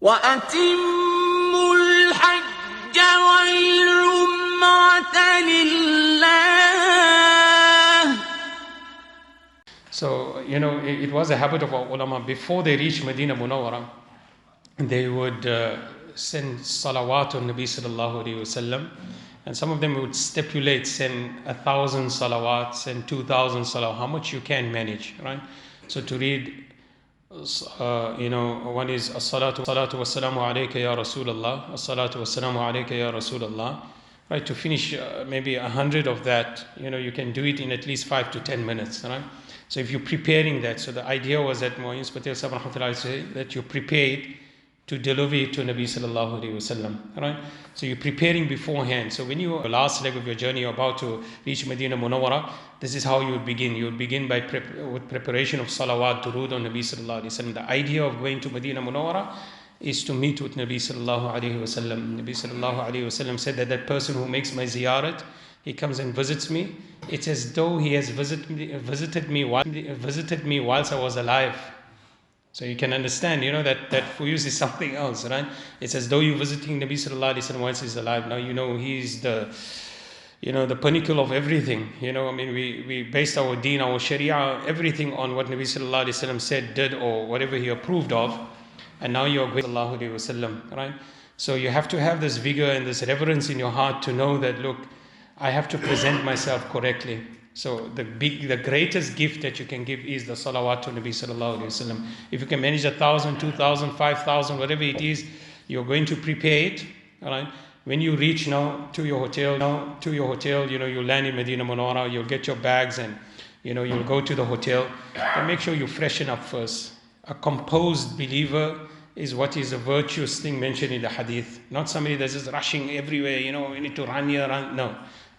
وَأَتِمُّوا الْحَجَّ وَالْعُمْرَةَ لِلَّهِ. So, it was a habit of our ulama, before they reached Madinah Munawwara, they would send salawat on Nabi sallallahu alayhi wasallam, and some of them would stipulate, send 1,000 salawat, send 2,000 salawat, how much you can manage, right? So to read, one is as-salatu wassalamu alayka ya Rasulullah, as-salatu wassalamu alayka ya Rasulullah, right? To finish maybe 100 of that, you can do it in at least 5 to 10 minutes, right? So if you're preparing that, so the idea was that Mu'in Patel Sahib rahmatullahi say that you prepared to deliver it to Nabi sallallahu alayhi wasallam, right? So you're preparing beforehand. So when you are last leg of your journey, you're about to reach Madinah Munawwara, this is how you would begin. You would begin with preparation of salawat, durood on Nabi sallallahu alayhi wasallam. The idea of going to Madinah Munawwara is to meet with Nabi sallallahu alayhi wasallam. Nabi sallallahu alayhi wasallam said that person who makes my ziyarat, he comes and visits me, it's as though he has visited me whilst I was alive. So you can understand, that for you is something else, right? It's as though you're visiting Nabi sallallahu alaihi wasallam whilst he's alive. Now he's the pinnacle of everything. We based our deen, our sharia, everything on what Nabi sallallahu alaihi wasallam said, did, or whatever he approved of. And now you're going sallallahu alaihi wasallam, right? So you have to have this vigor and this reverence in your heart to know that, look, I have to present myself correctly. So the greatest gift that you can give is the salawat to Nabi sallallahu alaihi wasallam. If you can manage 1,000, 2,000, 5,000, whatever it is, you're going to prepare it. All right. When you reach now to your hotel, you land in Madinah Munawwara, you'll get your bags and you'll go to the hotel. And make sure you freshen up first. A composed believer is what is a virtuous thing mentioned in the hadith. Not somebody that's just rushing everywhere. We need to run here, run. No,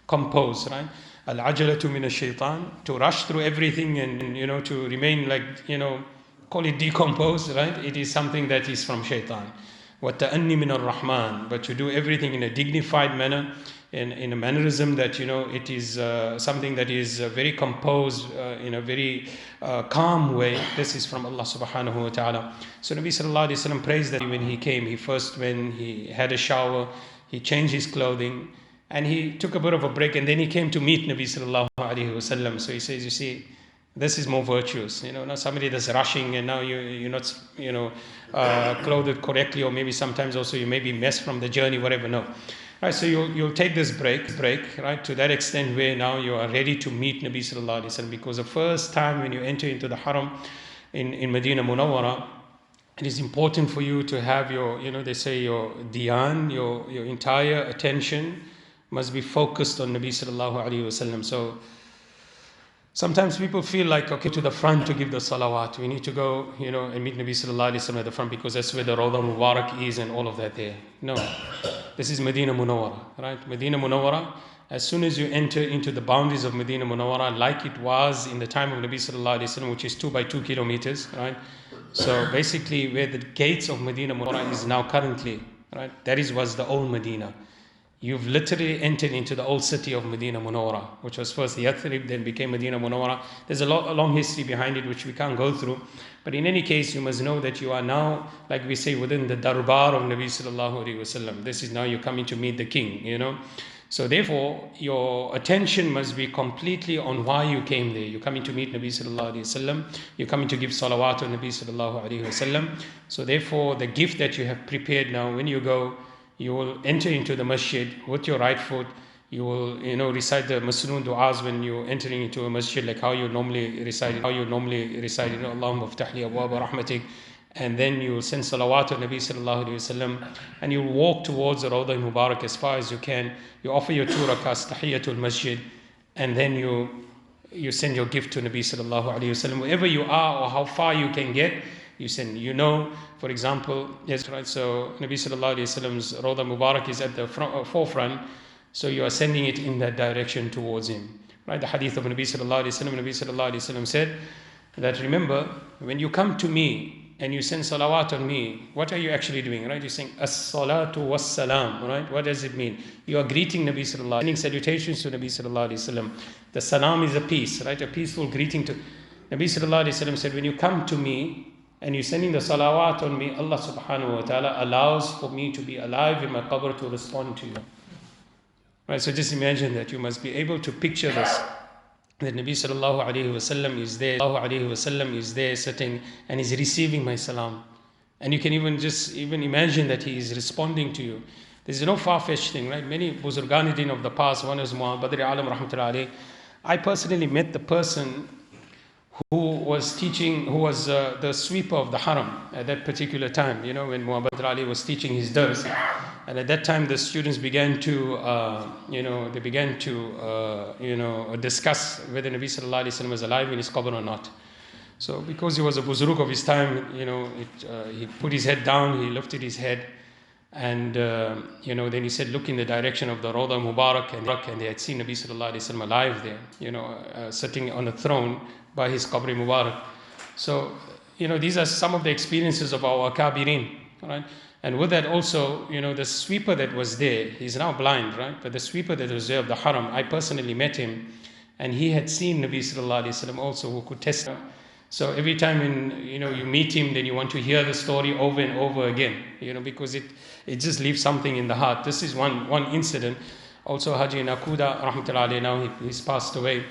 compose, right? Al-ajalatu min ash-shaytan, to rush through everything and to remain call it decomposed, right? It is something that is from shaitan. وَالتَّأَنِّي مِنَ الرَّحْمَنِ, but to do everything in a dignified manner, in a mannerism that it is something that is very composed, in a very calm way. This is from Allah subhanahu wa ta'ala. So Nabi sallallahu alayhi wa sallam praised that when he came, when he had a shower, he changed his clothing, and he took a bit of a break, and then he came to meet Nabi sallallahu alaihi wasallam. So he says, you see, this is more virtuous. Not somebody that's rushing and now you're not, clothed correctly, or maybe sometimes also you may be messed from the journey, whatever. No, right? So you'll take this break, right? To that extent where now you are ready to meet Nabi sallallahu alaihi wasallam, because the first time when you enter into the haram in Madinah Munawwara, it is important for you to have your, they say your dhyan, your entire attention must be focused on Nabi sallallahu alaihi wasallam. So sometimes people feel like, okay, to the front to give the salawat. We need to go, and meet Nabi sallallahu alaihi wasallam at the front because that's where the Rawda Mubarak is and all of that there. No, this is Madinah Munawwara, right? Madinah Munawwara, as soon as you enter into the boundaries of Madinah Munawwara, like it was in the time of Nabi sallallahu alaihi wasallam, which is 2 by 2 kilometers, right? So basically where the gates of Madinah Munawwara is now currently, right? That was the old Medina. You've literally entered into the old city of Madinah Munawwara, which was first Yathrib, then became Madinah Munawwara. There's a long history behind it, which we can't go through. But in any case, you must know that you are now, like we say, within the darbar of Nabi sallallahu alaihi wasallam. This is now you're coming to meet the king, So therefore, your attention must be completely on why you came there. You're coming to meet Nabi sallallahu alaihi wasallam. You're coming to give salawat on Nabi sallallahu alaihi wasallam. So therefore, the gift that you have prepared now, when you go, you will enter into the masjid with your right foot. You will, recite the masnoon du'as when you're entering into a masjid, like how you normally recite it. Allahumma aftahli abwaba rahmatik. And then you will send salawat to Nabi sallallahu alayhi wasallam, and you will walk towards the Rawda Mubarak as far as you can. You offer your 2 rakats, tahiyatul masjid, and then you send your gift to Nabi sallallahu alayhi wasallam. Wherever you are or how far you can get, you send. For example, yes, right. So Nabi sallallahu alayhi wasallam's Rawda Mubarak is at the forefront, so you are sending it in that direction towards him. Right? The hadith of Nabi sallallahu alayhi wasallam said that, remember, when you come to me and you send salawat on me, what are you actually doing? Right? You're saying as-salatu was-salam. Right? What does it mean? You are greeting Nabi sallallahu alayhi wasallam, sending salutations to Nabi sallallahu alayhi wasallam. The salam is a peace, right? A peaceful greeting to Nabi sallallahu alayhi wasallam said, when you come to me and you're sending the salawat on me, Allah subhanahu wa ta'ala allows for me to be alive in my qabr to respond to you. Right, so just imagine that. You must be able to picture this. That Nabi sallallahu alayhi wasallam is there sitting and is receiving my salam. And you can even imagine that he is responding to you. There's no far-fetched thing, right? Many Buzurganidin of the past, one is Muhammad Badri Alam rahmatullahi alayhi. I personally met the person who was teaching, who was the sweeper of the haram at that particular time, when Muhammad Ali was teaching his dars. And at that time, the students began to, discuss whether Nabi Sallallahu Alaihi Wasallam was alive in his qabr or not. So because he was a buzurg of his time, he put his head down, he lifted his head, and then he said, look in the direction of the Rawda Mubarak, and they had seen Nabi Sallallahu Alaihi Wasallam alive there, sitting on a throne by his qabr Mubarak. So, these are some of the experiences of our Akabirin, right? And with that also, the sweeper that was there, he's now blind, right? But the sweeper that was there of the haram, I personally met him, and he had seen Nabi Sallallahu Alaihi Wasallam also, who could testify. So every time you meet him, then you want to hear the story over and over again, because it just leaves something in the heart. This is one incident. Also Haji Nakuda, rahmatullahi alayhi, now he's passed away.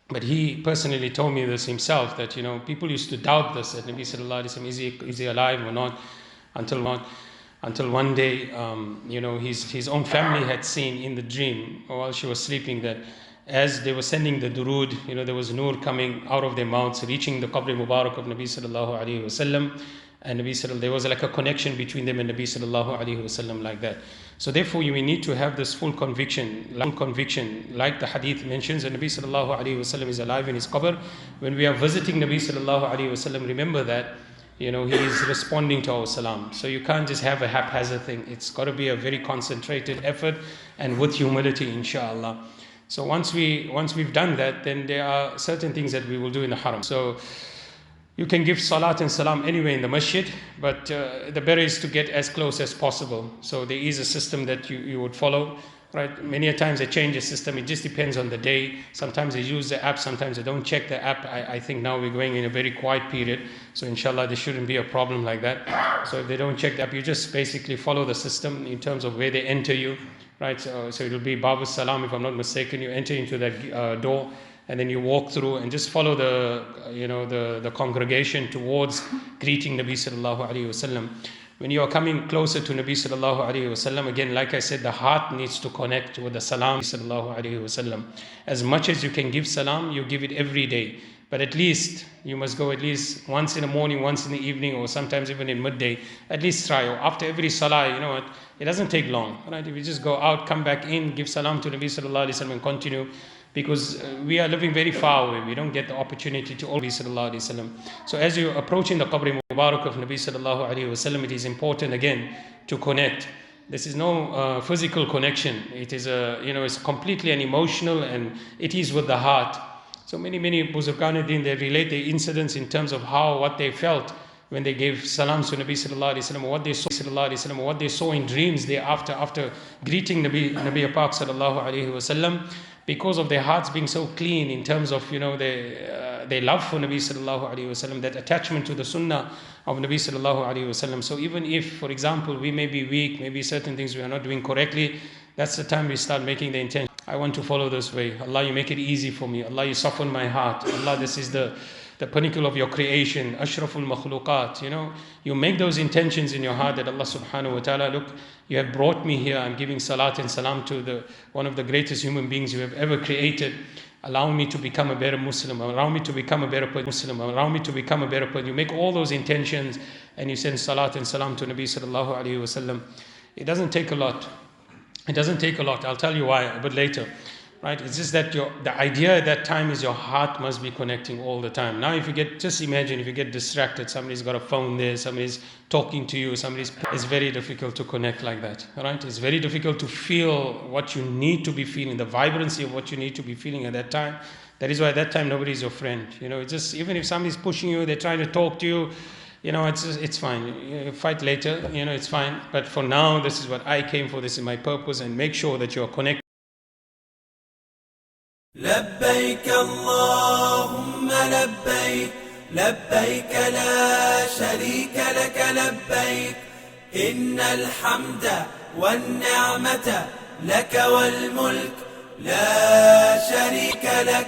But he personally told me this himself, that people used to doubt this, that Nabi Sallallahu Alaihi Wasallam, is he alive or not, until one day, his own family had seen in the dream while she was sleeping that as they were sending the durood, there was nur coming out of their mouths, reaching the qabr Mubarak of Nabi Sallallahu Alaihi Wasallam. And there was like a connection between them and Nabi Sallallahu Alaihi Wasallam like that. So therefore, we need to have this full conviction, like the hadith mentions, that Nabi Sallallahu Alaihi Wasallam is alive in his qabr. When we are visiting Nabi Sallallahu Alaihi Wasallam, remember that, he is responding to our salam. So you can't just have a haphazard thing. It's got to be a very concentrated effort and with humility, inshallah. So once we've done that, then there are certain things that we will do in the haram. So you can give salat and salam anywhere in the masjid, but the better is to get as close as possible. So there is a system that you would follow, right? Many a times they change the system. It just depends on the day. Sometimes they use the app, sometimes they don't check the app. I think now we're going in a very quiet period, so inshallah there shouldn't be a problem like that. So if they don't check the app, you just basically follow the system in terms of where they enter you, right? So it'll be Babu Salam, if I'm not mistaken. You enter into that door, and then you walk through and just follow the congregation towards greeting Nabi Sallallahu Alaihi Wasallam. When you are coming closer to Nabi Sallallahu Alaihi Wasallam, again, like I said, the heart needs to connect with the salam Sallallahu Alaihi Wasallam. As much as you can give salam, you give it every day. But at least, you must go at least once in the morning, once in the evening, or sometimes even in midday. At least try. Or after every salah, it doesn't take long. Right? If you just go out, come back in, give salam to Nabi Sallallahu Alaihi Wasallam and continue. Because we are living very far away. We don't get the opportunity to Nabi Sallallahu Alaihi Wasallam. So as you're approaching the qabr Mubarak of Nabi Sallallahu Alaihi Wasallam, it is important again to connect. This is no physical connection. It is it's completely an emotional, and it is with the heart. So many Buzurganidin, they relate their incidents in terms of what they felt when they gave salams to Nabi Sallallahu Alaihi Wasallam, what they saw in dreams thereafter, after greeting Nabi Pak Sallallahu Alaihi Wasallam. Because of their hearts being so clean in terms of their love for Nabi Sallallahu Alaihi Wasallam, that attachment to the Sunnah of Nabi Sallallahu Alaihi Wasallam. So even if, for example, we may be weak, maybe certain things we are not doing correctly, that's the time we start making the intention. I want to follow this way. Allah, you make it easy for me. Allah, you soften my heart. Allah, this is the pinnacle of your creation, ashraful makhluqat. You make those intentions in your heart that Allah subhanahu wa ta'ala, look, you have brought me here. I'm giving salat and salam to one of the greatest human beings you have ever created. Allow me to become a better Muslim. Allow me to become a better Muslim. Allow me to become a better person. You make all those intentions and you send salat and salam to Nabi sallallahu alaihi wasallam. It doesn't take a lot. I'll tell you why a bit later. Right? It's just that the idea at that time is your heart must be connecting all the time. Now just imagine if you get distracted, somebody's got a phone there, somebody's talking to you, it's very difficult to connect like that. Right? It's very difficult to feel what you need to be feeling, the vibrancy of what you need to be feeling at that time. That is why at that time nobody is your friend. It's just, even if somebody's pushing you, they're trying to talk to you, it's fine. You fight later, it's fine. But for now, this is what I came for, this is my purpose, and make sure that you're connected. لبيك اللهم لبيك لبيك لا شريك لك لبيك إن الحمد والنعمة لك والملك لا شريك لك